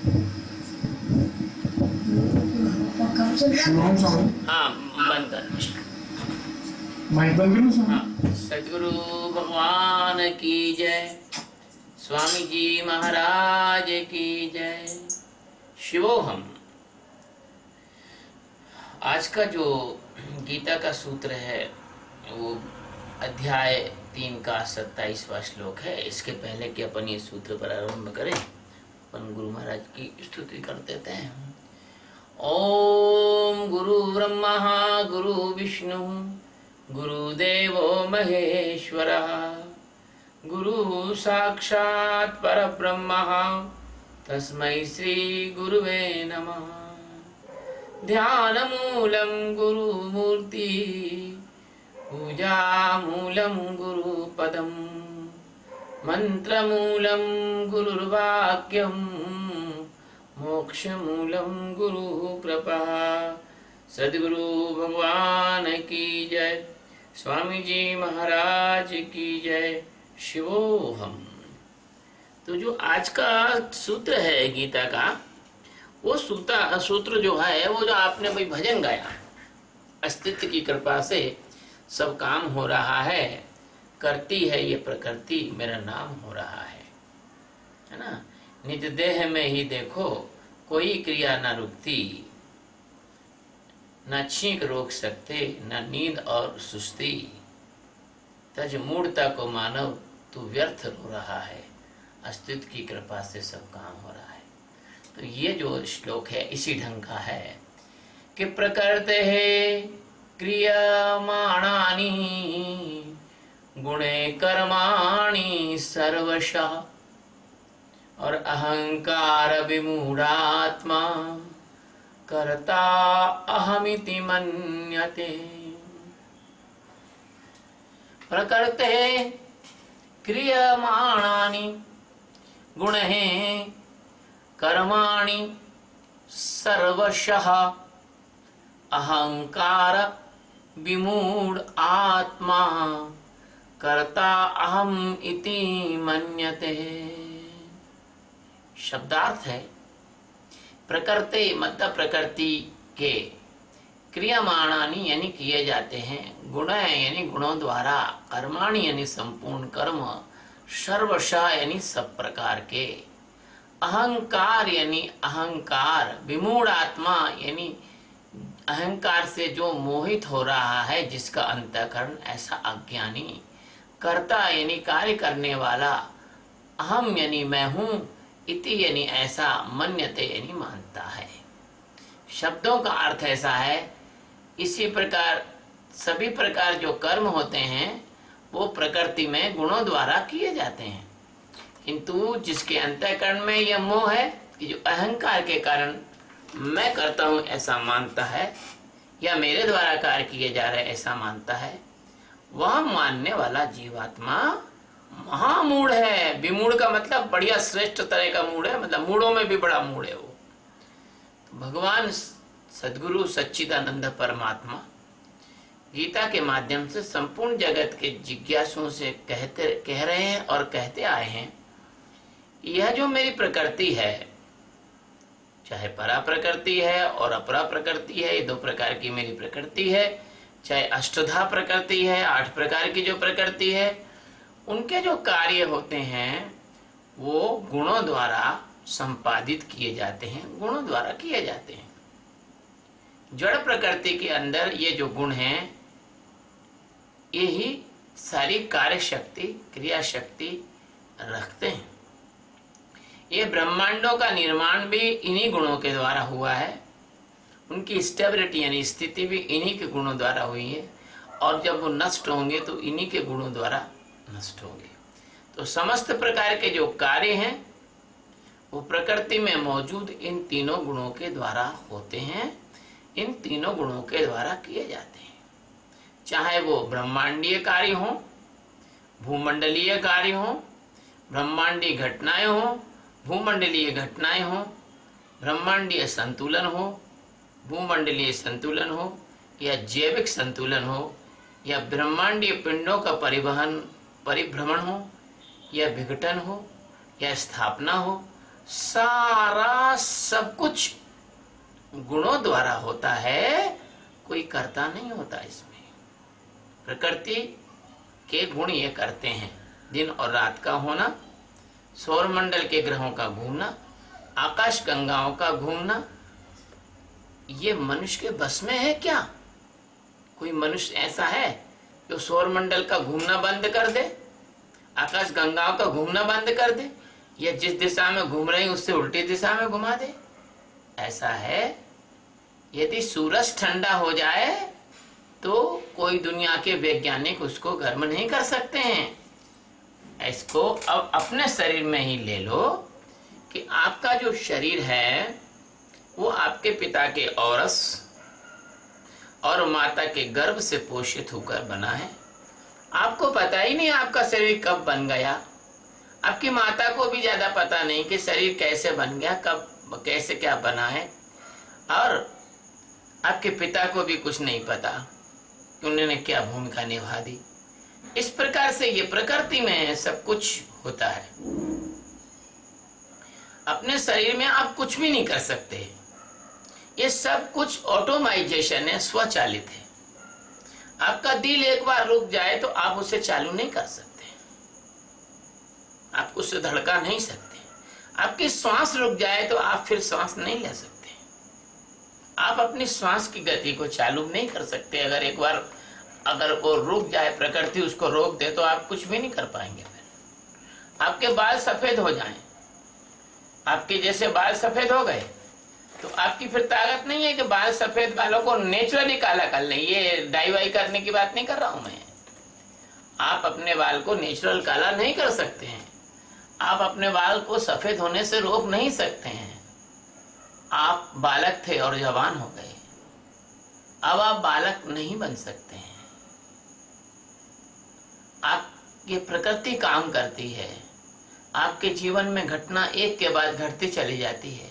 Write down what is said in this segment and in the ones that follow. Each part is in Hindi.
शुभम स्वामी। हाँ, बंद कर। माइक बंद करूं स्वामी? हाँ, सदगुरु भगवान की जय, स्वामी जी महाराज की जय। शिवोहम। आज का जो गीता का सूत्र है वो अध्याय 3 का 27वां श्लोक है। इसके पहले कि अपन ये सूत्र पर आरंभ करें, अपन गुरु महाराज की स्तुति कर देते हैं। ओम गुरु ब्रह्मा गुरु विष्णु गुरुदेवो महेश्वरः, गुरु साक्षात् परब्रह्म तस्मै श्री गुरुवे नमः। ध्यानमूलं गुरुमूर्ति, पूजामूलं गुरुपदम्, मन्त्रमूलं गुरुर्वाक्यं, मोक्षमूलं गुरुकृपा। सद्गुरु भगवान की जय, स्वामी जी महाराज की जय। शिवोहम। तो जो आज का सूत्र है गीता का, वो सूत्र जो है वो जो आपने भाई भजन गाया, अस्तित्व की कृपा से सब काम हो रहा है, करती है ये प्रकृति मेरा नाम हो रहा है ना। निज देह में ही देखो कोई क्रिया न रुकती, न छींक रोक सकते न नींद और सुस्ती, तज मूढ़ता को मानव तू व्यर्थ रो रहा है, अस्तित्व की कृपा से सब काम हो रहा है। तो ये जो श्लोक है इसी ढंग का है कि प्रकृते क्रियमाणानि गुणे कर्माणि सर्वशः, और अहंकार विमूढ़ात्मा कर्ता अहमिति मन्यते। प्रकृते क्रियमाणानि गुणैः कर्माणि सर्वशः, अहंकार विमूढ़ आत्मा कर्ता अहम इति मन्यते। शब्दार्थ है प्रकृति मतलब प्रकृति के, क्रियमाणानि यानी किए जाते हैं, गुण यानी गुणों द्वारा, कर्माणि यानी संपूर्ण कर्म, सर्वशः यानी सब प्रकार के, अहंकार यानी अहंकार, विमूढ़ आत्मा यानी अहंकार से जो मोहित हो रहा है, जिसका अंतःकरण ऐसा अज्ञानी, कर्ता यानी कार्य करने वाला, अहम यानी मैं हूँ, इति यानी ऐसा, मन्यते यानी मानता है। शब्दों का अर्थ ऐसा है। इसी प्रकार सभी प्रकार जो कर्म होते हैं वो प्रकृति में गुणों द्वारा किए जाते हैं, किंतु जिसके अंतःकरण में यह मोह है कि जो अहंकार के कारण मैं करता हूँ ऐसा मानता है, या मेरे द्वारा कार्य किए जा रहे ऐसा मानता है, वह मानने वाला जीवात्मा महामूढ़ है। विमूढ़ का मतलब बढ़िया श्रेष्ठ तरह का मूढ़ है, मतलब मूढ़ों में भी बड़ा मूढ़ है वो। तो भगवान सद्गुरु सच्चिदानंद परमात्मा गीता के माध्यम से संपूर्ण जगत के जिज्ञासुओं से कह रहे हैं और कहते आए हैं, यह जो मेरी प्रकृति है, चाहे परा प्रकृति है और अपरा प्रकृति है, ये 2 प्रकार की मेरी प्रकृति है, चाहे अष्टधा प्रकृति है, 8 प्रकार की जो प्रकृति है, उनके जो कार्य होते हैं वो गुणों द्वारा संपादित किए जाते हैं, गुणों द्वारा किए जाते हैं। जड़ प्रकृति के अंदर ये जो गुण हैं, ये ही सारी कार्य शक्ति, क्रिया शक्ति रखते हैं। ये ब्रह्मांडों का निर्माण भी इन्हीं गुणों के द्वारा हुआ है, उनकी स्टेबिलिटी यानी स्थिति भी इन्हीं के गुणों द्वारा हुई है, और जब वो नष्ट होंगे तो इन्हीं के गुणों द्वारा नष्ट होंगे। तो समस्त प्रकार के जो कार्य हैं वो प्रकृति में मौजूद इन तीनों गुणों के द्वारा होते हैं, इन तीनों गुणों के द्वारा किए जाते हैं। चाहे वो ब्रह्मांडीय कार्य हो, भूमंडलीय कार्य हो, ब्रह्मांडीय घटनाएं हो, भूमंडलीय घटनाएं हो, ब्रह्मांडीय संतुलन हो, भूमंडलीय संतुलन हो, या जैविक संतुलन हो, या ब्रह्मांडीय पिंडों का परिभ्रमण हो, या विघटन हो, या स्थापना हो, सारा सब कुछ गुणों द्वारा होता है, कोई करता नहीं होता। इसमें प्रकृति के गुण ये करते हैं, दिन और रात का होना, सौरमंडल के ग्रहों का घूमना, आकाश गंगाओं का घूमना। ये मनुष्य के बस में है क्या? कोई मनुष्य ऐसा है जो सौरमंडल का घूमना बंद कर दे, आकाश गंगाओं का घूमना बंद कर दे, या जिस दिशा में घूम रहे हैं उससे उल्टी दिशा में घुमा दे? ऐसा है? यदि सूरज ठंडा हो जाए तो कोई दुनिया के वैज्ञानिक उसको गर्म नहीं कर सकते हैं। इसको अब अपने शरीर में ही ले लो कि आपका जो शरीर है वो आपके पिता के औरस और माता के गर्भ से पोषित होकर बना है। आपको पता ही नहीं आपका शरीर कब बन गया। आपकी माता को भी ज्यादा पता नहीं कि शरीर कैसे बन गया, कब कैसे क्या बना है, और आपके पिता को भी कुछ नहीं पता कि उन्होंने क्या भूमिका निभा दी। इस प्रकार से ये प्रकृति में सब कुछ होता है। अपने शरीर में आप कुछ भी नहीं कर सकते, ये सब कुछ ऑटोमाइजेशन है, स्वचालित है। आपका दिल एक बार रुक जाए तो आप उसे चालू नहीं कर सकते, आप उससे धड़का नहीं सकते। आपकी श्वास रुक जाए तो आप फिर श्वास नहीं ले सकते, आप अपनी श्वास की गति को चालू नहीं कर सकते। अगर एक बार अगर वो रुक जाए, प्रकृति उसको रोक दे, तो आप कुछ भी नहीं कर पाएंगे। फिर आपके बाल सफेद हो जाएं, आपके जैसे बाल सफेद हो गए तो आपकी फिर ताकत नहीं है कि बाल सफेद बालों को नेचुरली काला कर लें। ये डाई वाई करने की बात नहीं कर रहा हूं मैं। आप अपने बाल को नेचुरल काला नहीं कर सकते हैं, आप अपने बाल को सफेद होने से रोक नहीं सकते हैं। आप बालक थे और जवान हो गए, अब आप बालक नहीं बन सकते हैं। आप ये प्रकृति काम करती है, आपके जीवन में घटना एक के बाद घटती चली जाती है,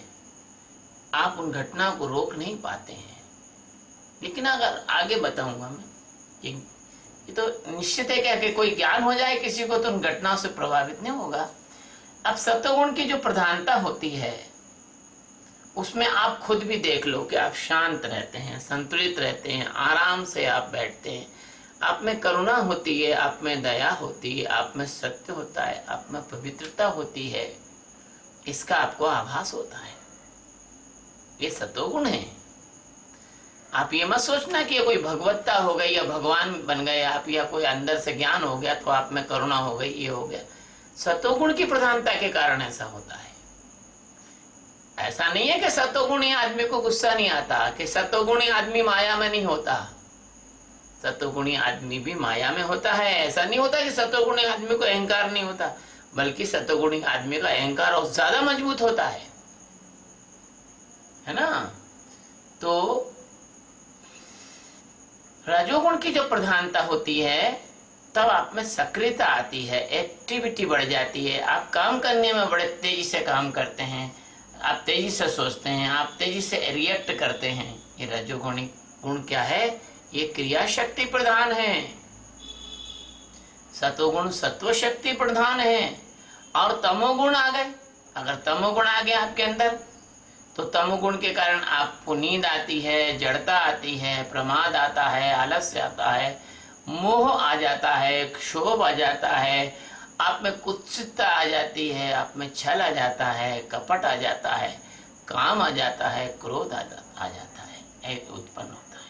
आप उन घटना को रोक नहीं पाते हैं। लेकिन अगर आगे बताऊंगा मैं, ये तो निश्चित है कि कोई ज्ञान हो जाए किसी को तो उन घटनाओं से प्रभावित नहीं होगा। अब सत्वगुण की जो प्रधानता होती है उसमें आप खुद भी देख लो कि आप शांत रहते हैं, संतुलित रहते हैं, आराम से आप बैठते हैं, आप में करुणा होती है, आप में दया होती है, आप में सत्य होता है, आप में पवित्रता होती है, इसका आपको आभास होता है। ये सत्वगुण है। आप ये मत सोचना कि ये कोई भगवत्ता हो गई या भगवान बन गए आप, या कोई अंदर से ज्ञान हो गया तो आप में करुणा हो गई, ये हो गया। सत्वगुण की प्रधानता के कारण ऐसा होता है। ऐसा नहीं है कि सत्वगुणी आदमी को गुस्सा नहीं आता, कि सत्वगुणी आदमी माया में नहीं होता। सत्वगुणी आदमी भी माया में होता है। ऐसा नहीं होता कि सत्वगुणी आदमी को अहंकार नहीं होता, बल्कि सत्वगुणी आदमी का अहंकार और ज्यादा मजबूत होता है ना। तो रजोगुण की जो प्रधानता होती है तब आप में सक्रियता आती है, एक्टिविटी बढ़ जाती है, आप काम करने में बड़े तेजी से काम करते हैं, आप तेजी से सोचते हैं, आप तेजी से रिएक्ट करते हैं। ये रजोगुणी गुण क्या है? ये क्रिया शक्ति प्रधान है। सतोगुण सत्व शक्ति प्रधान है। और तमोगुण आ गए, अगर तमोगुण आ गया आपके अंदर तो तमोगुण के कारण आपको नींद आती है, जड़ता आती है, प्रमाद आता है, आलस्य आता है, मोह आ जाता है, क्षोभ आ जाता है, आप में कुत्सितता आ जाती है, आप में छल आ जाता है, कपट आ जाता है, काम आ जाता है, क्रोध आ जाता है, उत्पन्न होता है।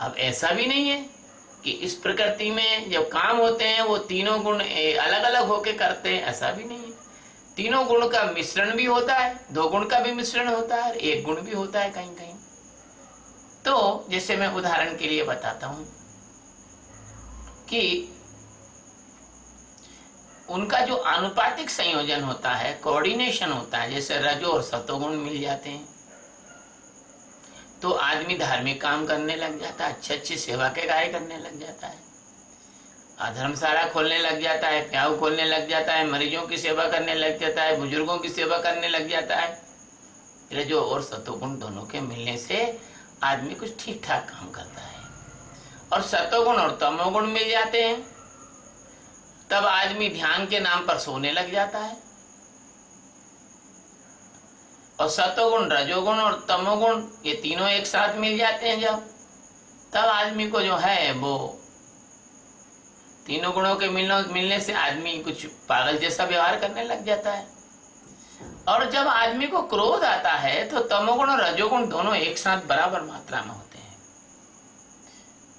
अब ऐसा भी नहीं है कि इस प्रकृति में जब काम होते हैं वो तीनों गुण अलग अलग होके करते हैं, ऐसा भी नहीं है। तीनों गुण का मिश्रण भी होता है, दो गुण का भी मिश्रण होता है, एक गुण भी होता है कहीं कहीं। तो जैसे मैं उदाहरण के लिए बताता हूं कि उनका जो आनुपातिक संयोजन होता है, कोऑर्डिनेशन होता है, जैसे रजो और सतोगुण मिल जाते हैं तो आदमी धार्मिक काम करने लग जाता है, अच्छी अच्छी सेवा के कार्य करने लग जाता है, धर्मशाला खोलने लग जाता है, प्याऊ खोलने लग जाता है, मरीजों की सेवा करने लग जाता है, बुजुर्गों की सेवा करने लग जाता है। रजो और सतोगुण दोनों के मिलने से आदमी कुछ ठीक ठाक काम करता है। और सतोगुण और तमोगुण मिल जाते हैं तब आदमी ध्यान के नाम पर सोने लग जाता है, और सतोगुण, रजोगुण और तमोगुण ये तीनों एक साथ मिल जाते हैं जब, तब आदमी को जो है वो तीनों गुणों के मिलने से आदमी कुछ पागल जैसा व्यवहार करने लग जाता है। और जब आदमी को क्रोध आता है तो तमोगुण और रजोगुण दोनों एक साथ बराबर मात्रा में होते हैं।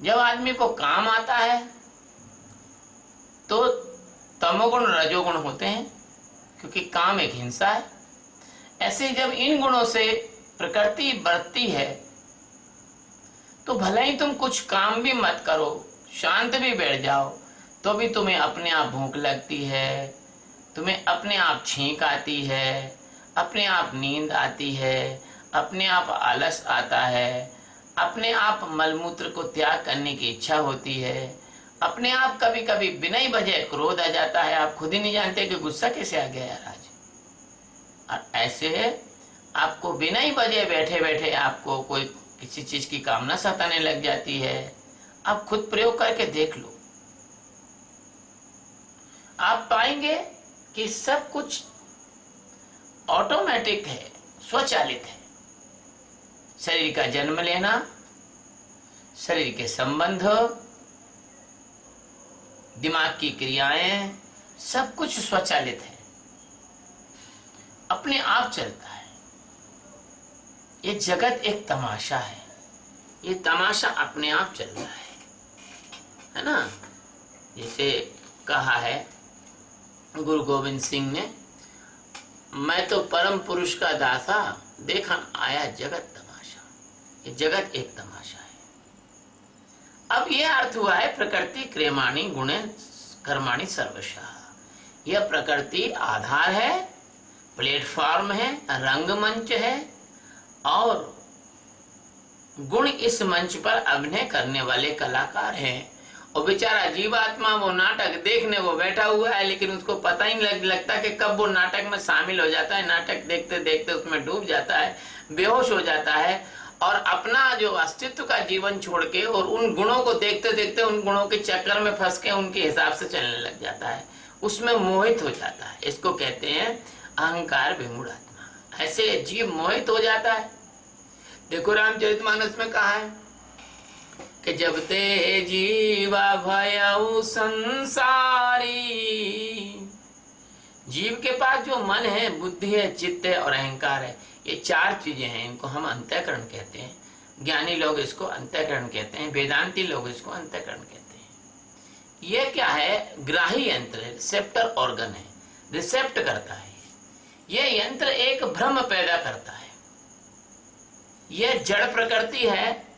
जब आदमी को काम आता है तो तमोगुण और रजोगुण होते हैं, क्योंकि काम एक हिंसा है। ऐसे जब इन गुणों से प्रकृति बढ़ती है तो भले ही तुम कुछ काम भी मत करो, शांत भी बैठ जाओ, तो भी तुम्हें अपने आप भूख लगती है, तुम्हें अपने आप छींक आती है, अपने आप नींद आती है, अपने आप आलस आता है, अपने आप मलमूत्र को त्याग करने की इच्छा होती है, अपने आप कभी कभी बिना ही वजह क्रोध आ जाता है। आप खुद ही नहीं जानते कि गुस्सा कैसे आ गया यार आज। और ऐसे आपको बिना ही वजह बैठे बैठे आपको कोई किसी चीज की कामना सताने लग जाती है। आप खुद प्रयोग करके देख लो, आप पाएंगे कि सब कुछ ऑटोमेटिक है, स्वचालित है। शरीर का जन्म लेना, शरीर के संबंध, दिमाग की क्रियाएं, सब कुछ स्वचालित है, अपने आप चलता है। ये जगत एक तमाशा है, ये तमाशा अपने आप चल रहा है ना। जैसे कहा है गुरु गोविंद सिंह ने, मैं तो परम पुरुष का दासा, देखन आया जगत तमाशा। ये जगत एक तमाशा है। अब ये अर्थ हुआ है प्रकृति क्रियमाणी गुणे कर्माणि सर्वशः। यह प्रकृति आधार है, प्लेटफॉर्म है, रंगमंच है, और गुण इस मंच पर अभिनय करने वाले कलाकार हैं। और बेचारा जीवात्मा वो नाटक देखने वो बैठा हुआ है, लेकिन उसको पता ही नहीं लगता कि कब वो नाटक में शामिल हो जाता है। नाटक देखते देखते उसमें डूब जाता है, बेहोश हो जाता है, और अपना जो अस्तित्व का जीवन छोड़ के और उन गुणों को देखते देखते उन गुणों के चक्कर में फंस के उनके हिसाब से चलने लग जाता है, उसमें मोहित हो जाता है। इसको कहते हैं अहंकार विमूढ़ आत्मा। ऐसे जीव मोहित हो जाता है। देखो रामचरितमानस में कहा है कि जब ते जीवा भयउ संसारी, जीव के पास जो मन है, बुद्धि है, चित्त है और अहंकार है, ये चार चीजें हैं। इनको हम अंतःकरण कहते हैं। ज्ञानी लोग इसको अंतःकरण कहते हैं, वेदांती लोग इसको अंतःकरण कहते हैं। ये क्या है? ग्राही यंत्र है, रिसेप्टर ऑर्गन है, रिसेप्ट करता है। ये यंत्र एक भ्रम पैदा करता है। यह जड़ प्रकृति है,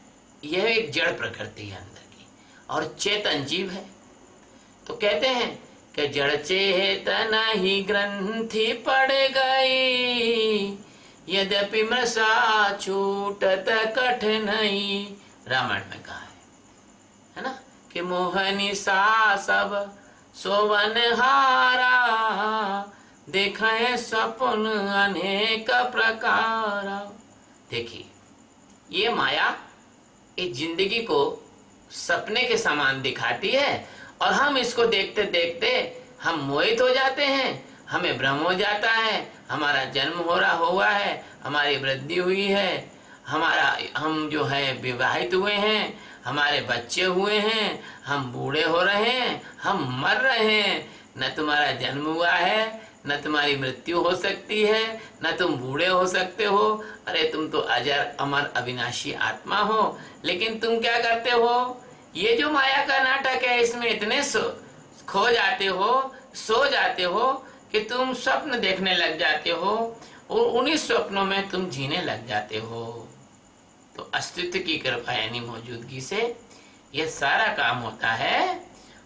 यह एक जड़ प्रकृति है अंदर की, और चेतन जीव है। तो कहते हैं कि जड़ चेतन ही ग्रंथि पड़ गई, यद्यपि मृषा छूटत कठिनाई। रामायण में कहा है ना, कि मोहनी सा सब सोवन हारा, देखें सपन अनेक प्रकार। देखिए, ये माया इस जिंदगी को सपने के समान दिखाती है, और हम इसको देखते देखते हम मोहित हो जाते हैं, हमें भ्रम हो जाता है। हमारा जन्म हुआ है, हमारी वृद्धि हुई है, हम जो है विवाहित हुए हैं, हमारे बच्चे हुए हैं, हम बूढ़े हो रहे हैं, हम मर रहे हैं। न तुम्हारा जन्म हुआ है, न तुम्हारी मृत्यु हो सकती है, न तुम बूढ़े हो सकते हो। अरे तुम तो अजर अमर अविनाशी आत्मा हो, लेकिन तुम क्या करते हो? ये जो माया का नाटक है, इसमें इतने खो जाते हो, सो जाते हो कि तुम स्वप्न देखने लग जाते हो, और उन्हीं स्वप्नों में तुम जीने लग जाते हो। तो अस्तित्व की कृपा यानी मौजूदगी से यह सारा काम होता है,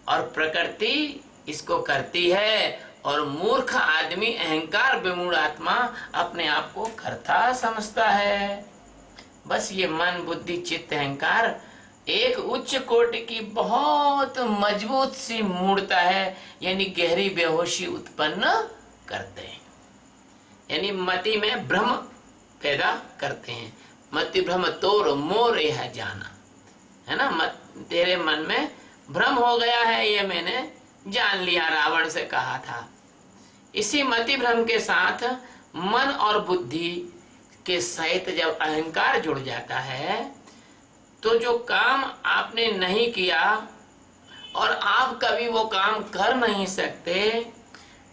और प्रकृति इसको करती है, और मूर्ख आदमी अहंकार विमूढ़ आत्मा अपने आप को कर्ता समझता है। बस ये मन, बुद्धि, चित्त, अहंकार एक उच्च कोटि की बहुत मजबूत सी मूर्ता है, यानी गहरी बेहोशी उत्पन्न करते हैं, यानी मति में भ्रम पैदा करते हैं। मति भ्रम तोर मोर यह जाना, है ना। तेरे मन में भ्रम हो गया है, ये मैंने जान लिया, रावण से कहा था। इसी मति भ्रम के साथ मन और बुद्धि के सहित जब अहंकार जुड़ जाता है तो जो काम आपने नहीं किया और आप कभी वो काम कर नहीं सकते,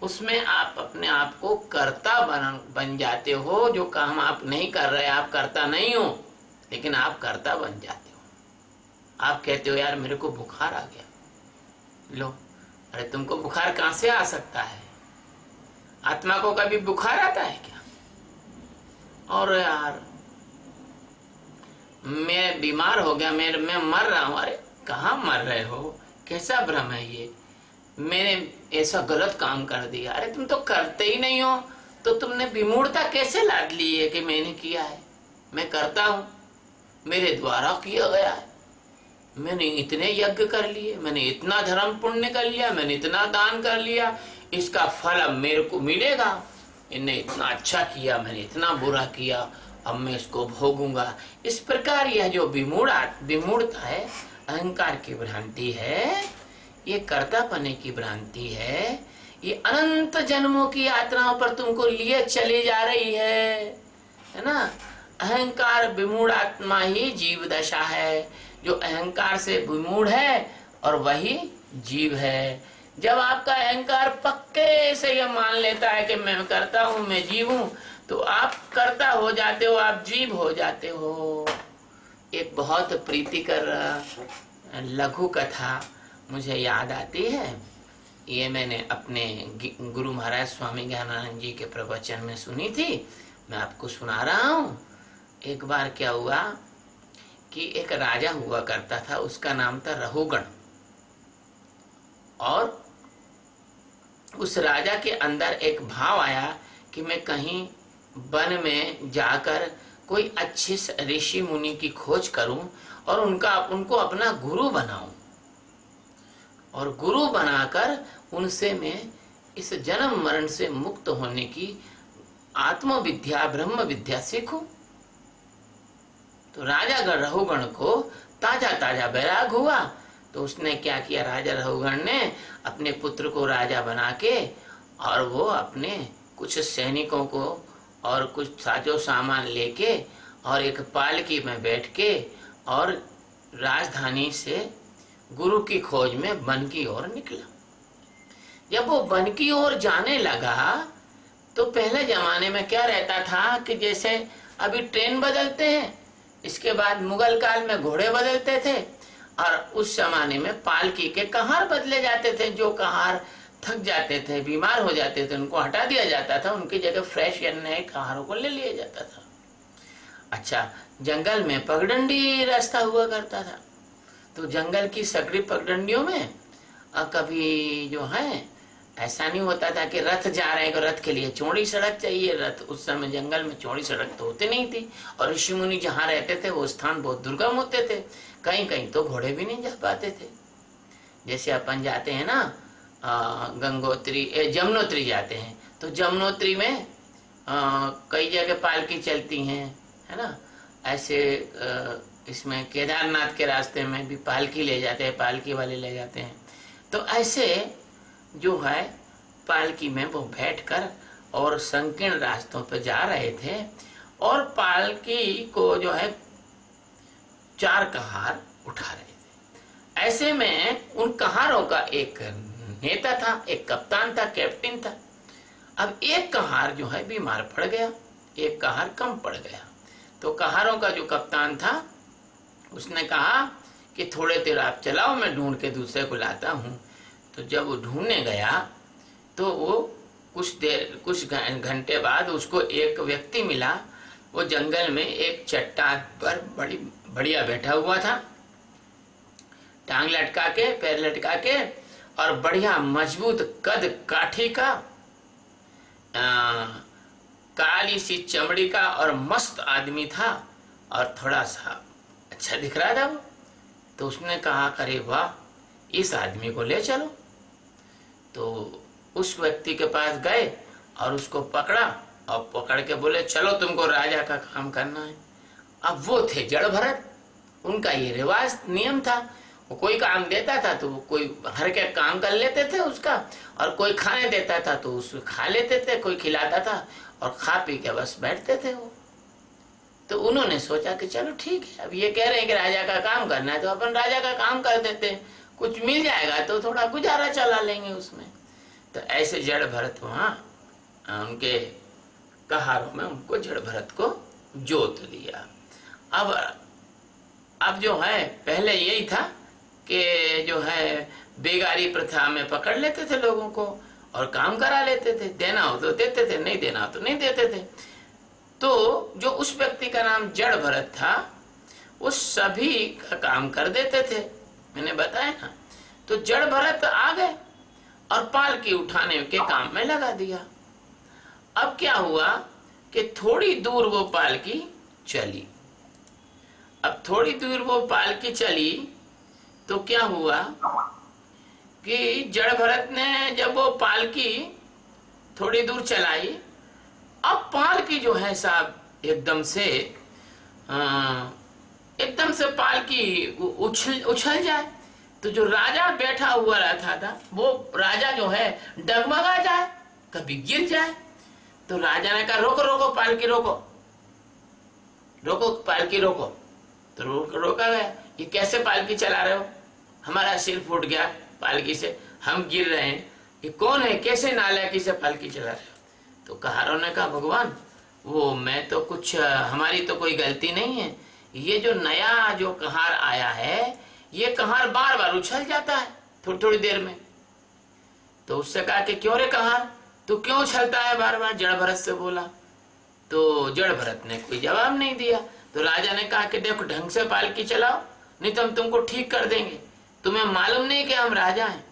उसमें आप अपने आप को कर्ता बन जाते हो। जो काम आप नहीं कर रहे, आप कर्ता नहीं हो, लेकिन आप कर्ता बन जाते हो। आप कहते हो यार मेरे को बुखार आ गया, लो, अरे तुमको बुखार कहां से आ सकता है? आत्मा को कभी बुखार आता है क्या? और यार मैं बीमार हो गया, मैं मर रहा हूं। अरे कहाँ मर रहे हो? कैसा भ्रम है ये? मैंने ऐसा गलत काम कर दिया। अरे तुम तो करते ही नहीं हो, तो तुमने विमूढ़ता कैसे लाद ली है कि मैंने किया है? मैं करता हूं, मेरे द्वारा किया गया है। मैंने इतने यज्ञ कर लिए, मैंने इतना धर्म पुण्य कर लिया, मैंने इतना दान कर लिया, इसका फल अब मेरे को मिलेगा। इन्हें इतना अच्छा किया, मैंने इतना बुरा किया, अब मैं इसको भोगूंगा। इस प्रकार यह जो विमूढ़ता है, अहंकार की भ्रांति है, ये कर्तापने की भ्रांति है, ये अनंत जन्मों की यात्राओं पर तुमको लिए चली जा रही है ना। अहंकार विमूढ़ आत्मा ही जीव दशा है। जो अहंकार से विमूढ़ है और वही जीव है। जब आपका अहंकार पक्के से यह मान लेता है कि मैं करता हूं, मैं जीव हूं, तो आप कर्ता हो जाते हो, आप जीव हो जाते हो। एक बहुत प्रीतिकर लघु कथा मुझे याद आती है। ये मैंने अपने गुरु महाराज स्वामी ज्ञानानंद जी के प्रवचन में सुनी थी, मैं आपको सुना रहा हूँ। एक बार क्या हुआ कि एक राजा हुआ करता था, उसका नाम था रहुगण। और उस राजा के अंदर एक भाव आया कि मैं कहीं वन में जाकर कोई अच्छे ऋषि मुनि की खोज करूं और उनको अपना गुरु बनाऊं, और गुरु बनाकर उनसे मैं इस जन्म मरण से मुक्त होने की आत्मविद्या ब्रह्म विद्या सीखूं। तो राजा रहुगण को ताजा ताजा बैराग हुआ, तो उसने क्या किया, राजा रहुगण ने अपने पुत्र को राजा बना के, और वो अपने कुछ सैनिकों को और कुछ साजो सामान लेके और एक पालकी में बैठ के और राजधानी से गुरु की खोज में वन की ओर निकला। जब वो वन की ओर जाने लगा तो पहले जमाने में क्या रहता था कि जैसे अभी ट्रेन बदलते हैं, इसके बाद मुगल काल में घोड़े बदलते थे, और उस जमाने में पालकी के कहार बदले जाते थे। जो कहार थक जाते थे, बीमार हो जाते थे, उनको हटा दिया जाता था, उनकी जगह फ्रेश या नए कहारों को ले लिया जाता था। अच्छा, जंगल में पगडंडी रास्ता हुआ करता था, तो जंगल की सकड़ी पगडंडियों में कभी जो है ऐसा नहीं होता था कि रथ जा रहे हैं, रथ के लिए चौड़ी सड़क चाहिए। रथ उस समय जंगल में चौड़ी सड़क तो होती नहीं थी, और ऋषि मुनि जहाँ रहते थे वो स्थान बहुत दुर्गम होते थे, कहीं कहीं तो घोड़े भी नहीं जा पाते थे। जैसे अपन जाते हैं ना गंगोत्री जमुनोत्री जाते हैं, तो जमुनोत्री में कई जगह पालकी चलती हैं, है ना। ऐसे इसमें केदारनाथ के रास्ते में भी पालकी ले जाते हैं, पालकी वाले ले जाते हैं। तो ऐसे जो है पालकी में वो बैठकर और संकीर्ण रास्तों पर जा रहे थे, और पालकी को जो है 4 कहार उठा रहे थे। ऐसे में उन कहारों का एक नेता था, एक कप्तान था, कैप्टन था। अब एक कहार जो है बीमार पड़ गया, एक कहार कम पड़ गया। तो कहारों का जो कप्तान था उसने कहा कि थोड़े देर आप चलाओ, मैं ढूंढ के दूसरे को लाता हूँ। तो जब वो ढूंढने गया तो वो कुछ घंटे बाद उसको एक व्यक्ति मिला। वो जंगल में एक चट्टान पर बढ़िया बैठा हुआ था, टांग लटका के, पैर लटका के, और बढ़िया मजबूत कद काठी का, काली सी चमड़ी का और मस्त आदमी था, और थोड़ा सा अच्छा दिख रहा था वो। तो उसने कहा अरे वाह, इस आदमी को ले चलो। तो उस व्यक्ति के पास गए और उसको पकड़ा, और पकड़ के बोले चलो तुमको राजा का काम करना है। अब वो थे जड़ भरत, उनका ये रिवाज नियम था। वो कोई काम देता था तो कोई हर के काम कर लेते थे उसका, और कोई खाने देता था तो उसको खा लेते थे, कोई खिलाता था और खा पी के बस बैठते थे वो। तो उन्होंने सोचा कि चलो ठीक है, अब ये कह रहे हैं कि राजा का काम करना है तो अपन राजा का काम कर देते हैं, कुछ मिल जाएगा तो थोड़ा गुजारा चला लेंगे उसमें। तो ऐसे जड़ भरत वहाँ उनके कहारों में उनको जड़ भरत को जोत दिया। अब जो है पहले यही था कि जो है बेगारी प्रथा में पकड़ लेते थे लोगों को और काम करा लेते थे, देना हो तो देते थे, नहीं देना हो तो नहीं देते थे। तो जो उस व्यक्ति का नाम जड़ भरत था वो सभी का काम कर देते थे, मैंने बताया ना। तो जड़ भरत आ गए और पालकी उठाने के काम में लगा दिया। अब क्या हुआ कि थोड़ी दूर वो पालकी चली। अब थोड़ी दूर वो पालकी चली तो क्या हुआ कि जड़ भरत ने जब वो पालकी थोड़ी दूर चलाई, अब पालकी जो है साहब एकदम से पालकी उछल जाए। तो जो राजा बैठा हुआ रहता था वो राजा जो है डगमगा जाए, कभी गिर जाए। तो राजा ने कहा रोको रोको पालकी रोको, रोको पालकी रोको। तो रोका गया। ये कैसे पालकी चला रहे हो, हमारा सिर फूट गया पालकी से, हम गिर रहे हैं, ये कौन है, कैसे नालायकी से पालकी चला रहे हो। तो कहारों ने कहा भगवान वो मैं तो कुछ, हमारी तो कोई गलती नहीं है, ये जो नया जो कहार आया है ये कहार बार बार उछल जाता है थोड़ी थोड़ी देर में। तो उससे कहा कि क्यों रे कहार तू क्यों उछलता है बार बार, जड़ भरत से बोला। तो जड़ भरत ने कोई जवाब नहीं दिया। तो राजा ने कहा कि देखो ढंग से पालकी चलाओ नहीं तो हम तुमको ठीक कर देंगे, तुम्हें मालूम नहीं कि हम राजा हैं।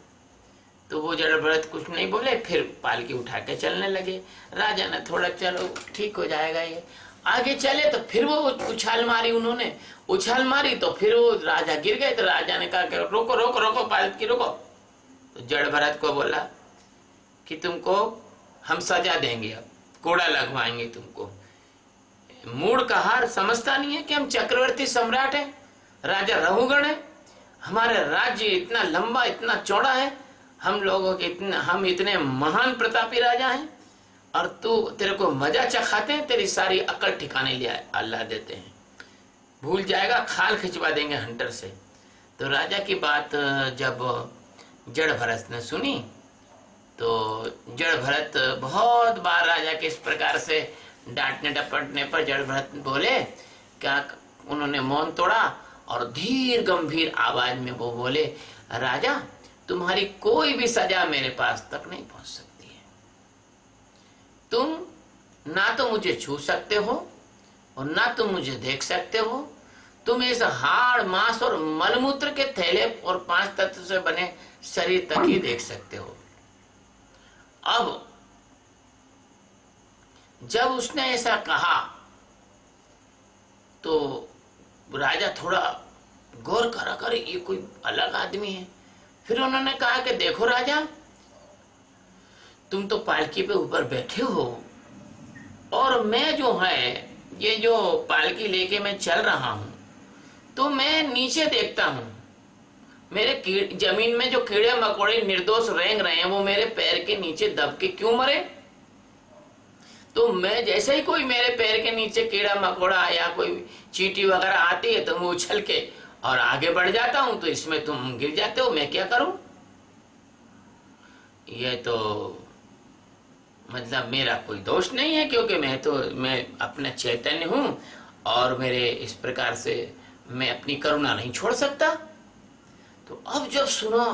तो वो जड़ भरत कुछ नहीं बोले, फिर पालकी उठा के चलने लगे। राजा ने थोड़ा चलो ठीक हो जाएगा ये, आगे चले तो फिर वो उछाल मारी, उन्होंने उछाल मारी तो फिर वो राजा गिर गए। तो राजा ने कहा कि रोको रोको रोको पालकी रोको। तो जड़ भरत को बोला कि तुमको हम सजा देंगे, अब कोड़ा लगवाएंगे तुमको। मूड कहार समझता नहीं है कि हम चक्रवर्ती सम्राट है, राजा रहुगण है, हमारा राज्य इतना लंबा इतना चौड़ा है, हम लोगों के हम इतने महान प्रतापी राजा हैं और तू तेरे को मजा चखाते हैं, तेरी सारी अकल ठिकाने ले अल्लाह देते हैं, भूल जाएगा, खाल खिंचवा देंगे हंटर से। तो राजा की बात जब जड़ भरत ने सुनी तो जड़ भरत बहुत बार राजा के इस प्रकार से डांटने डपटने पर जड़ भरत बोले क्या, उन्होंने मौन तोड़ा और धीर गंभीर आवाज में वो बोले राजा तुम्हारी कोई भी सजा मेरे पास तक नहीं पहुंच सकती है, तुम ना तो मुझे छू सकते हो और ना तुम मुझे देख सकते हो, तुम इस हाड़ मांस और मलमूत्र के थैले और 5 तत्व से बने शरीर तक ही देख सकते हो। अब जब उसने ऐसा कहा तो राजा थोड़ा गौर करा कर ये कोई अलग आदमी है। फिर उन्होंने कहा कि देखो राजा तुम तो पालकी पे ऊपर बैठे हो और मैं जो है ये जो पालकी लेके मैं चल रहा हूं तो मैं नीचे देखता हूं, मेरे जमीन में जो कीड़े मकोड़े निर्दोष रेंग रहे हैं वो मेरे पैर के नीचे दब के क्यों मरे। तो मैं जैसे ही कोई मेरे पैर के नीचे कीड़ा मकोड़ा या कोई चींटी वगैरह आती है तो मैं उछल के और आगे बढ़ जाता हूं, तो इसमें तुम गिर जाते हो, मैं क्या करूं। ये तो मतलब मेरा कोई दोष नहीं है क्योंकि मैं अपना चैतन्य हूं और मेरे इस प्रकार से मैं अपनी करुणा नहीं छोड़ सकता। तो अब जब सुना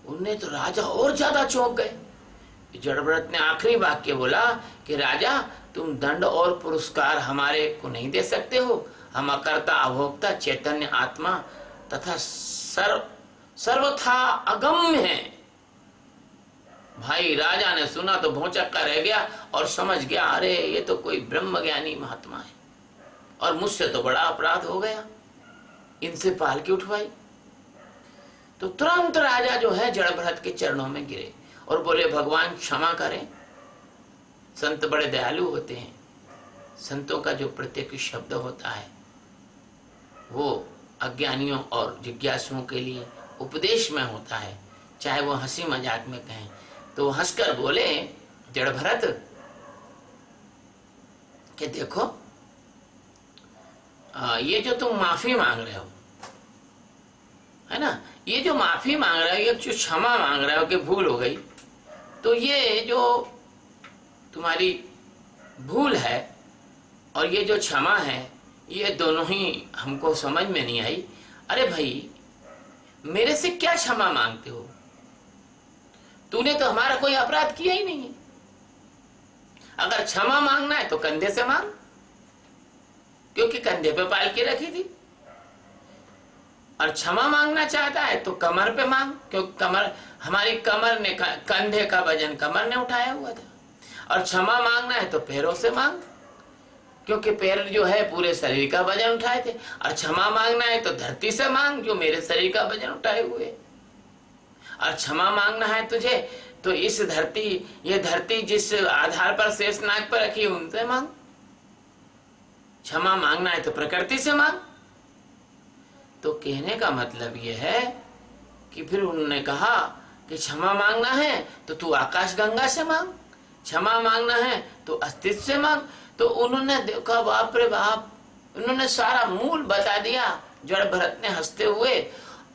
उनने तो राजा और ज्यादा चौंक गए। जड़ भरत ने आखिरी वाक्य बोला कि राजा तुम दंड और पुरस्कार हमारे को नहीं दे सकते हो, हम अकर्ता अभोक्ता चैतन्य आत्मा तथा सर्वथा अगम्य है। भाई राजा ने सुना तो भौचक्का रह गया और समझ गया अरे ये तो कोई ब्रह्म ज्ञानी महात्मा है और मुझसे तो बड़ा अपराध हो गया, इनसे पालकी उठवाई। तो तुरंत राजा जो है जड़ भरत के चरणों में गिरे और बोले भगवान क्षमा करें, संत बड़े दयालु होते हैं, संतों का जो प्रत्येक शब्द होता है वो अज्ञानियों और जिज्ञासुओं के लिए उपदेश में होता है, चाहे वो हंसी मजाक में कहें। तो हंसकर बोले जड़ भरत कि देखो ये जो तुम माफी मांग रहे हो, है ना, ये जो माफी मांग रहे हो, ये जो क्षमा मांग रहे हो कि भूल हो गई, तो ये जो तुम्हारी भूल है और ये जो क्षमा है, ये दोनों ही हमको समझ में नहीं आई। अरे भाई, मेरे से क्या क्षमा मांगते हो? तूने तो हमारा कोई अपराध किया ही नहीं है। अगर क्षमा मांगना है तो कंधे से मांग, क्योंकि कंधे पे पाल के रखी थी। और क्षमा मांगना चाहता है तो कमर पे मांग, क्योंकि कमर, हमारी कमर ने, कंधे का वजन कमर ने उठाया हुआ था। और क्षमा मांगना है तो पैरों से मांग, क्योंकि पैर जो है पूरे शरीर का वजन उठाए थे। और क्षमा मांगना है तो धरती से मांग, जो मेरे शरीर का वजन उठाए हुए। और क्षमा मांगना है तुझे तो इस धरती, ये धरती जिस आधार पर शेषनाग पर रखी, उनसे मांग। क्षमा मांगना है तो प्रकृति से मांग। तो कहने का मतलब यह है कि फिर उन्होंने कहा कि क्षमा मांगना है तो तू आकाश गंगा से मांग, क्षमा मांगना है तो अस्तित्व से मांग। तो उन्होंने देखा, बाप रे बाप, उन्होंने सारा मूल बता दिया। जड़ भरत ने हंसते हुए,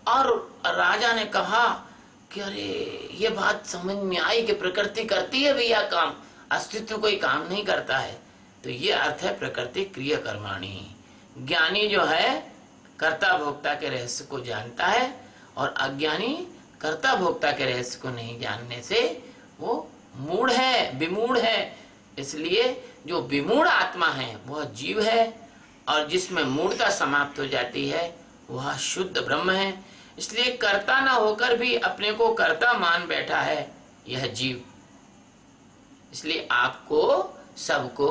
और राजा ने कहा कि अरे ये बात समझ में आई कि प्रकृति करती है भैया काम, अस्तित्व कोई काम नहीं करता है। तो ये अर्थ है प्रकृति क्रिया कर्माणी। ज्ञानी जो है कर्ता भोक्ता के रहस्य को जानता है, और अज्ञानी कर्ता भोक्ता के रहस्य को नहीं जानने से वो मूढ़ है, विमूढ़ है। इसलिए जो विमूढ़ आत्मा है वह जीव है, और जिसमें मूढ़ता समाप्त हो जाती है वह शुद्ध ब्रह्म है। इसलिए कर्ता ना होकर भी अपने को कर्ता मान बैठा है यह जीव। इसलिए आपको सबको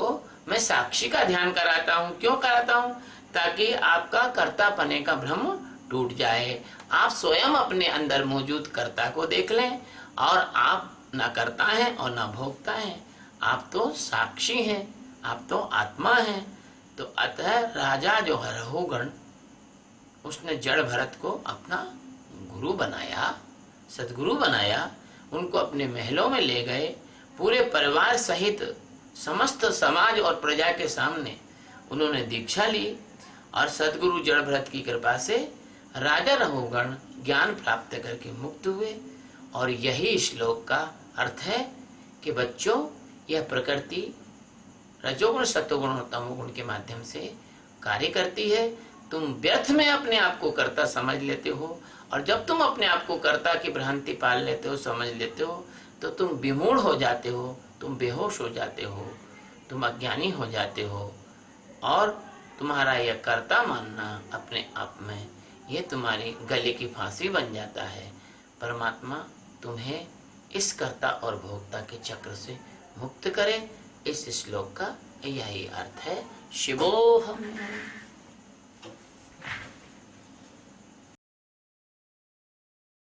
मैं साक्षी का ध्यान कराता हूँ। क्यों कराता हूँ? ताकि आपका कर्ता पने का भ्रम टूट जाए। आप स्वयं अपने अंदर मौजूद कर्ता को देख लें, और आप ना कर्ता हैं और ना भोक्ता हैं, आप तो साक्षी हैं, आप तो आत्मा हैं। तो अतः राजा जो है रहुगण, उसने जड़ भरत को अपना गुरु बनाया, सदगुरु बनाया। उनको अपने महलों में ले गए, पूरे परिवार सहित समस्त समाज और प्रजा के सामने उन्होंने दीक्षा ली, और सदगुरु जड़ भरत की कृपा से राजा रहुगण ज्ञान प्राप्त करके मुक्त हुए। और यही श्लोक का अर्थ है कि बच्चों, यह प्रकृति रजोगुण, सतोगुण और तमोगुण के माध्यम से कार्य करती है। तुम व्यर्थ में अपने आप को कर्ता समझ लेते हो, और जब तुम अपने आप को कर्ता की भ्रांति पाल लेते हो, समझ लेते हो, तो तुम विमूढ़ हो जाते हो, तुम बेहोश हो जाते हो, तुम अज्ञानी हो जाते हो, और तुम्हारा यह कर्ता मानना अपने आप में ये तुम्हारी गले की फांसी बन जाता है। परमात्मा तुम्हें इस कर्ता और भोक्ता के चक्र से मुक्त करे। इस श्लोक का यही अर्थ है। शिवोहम।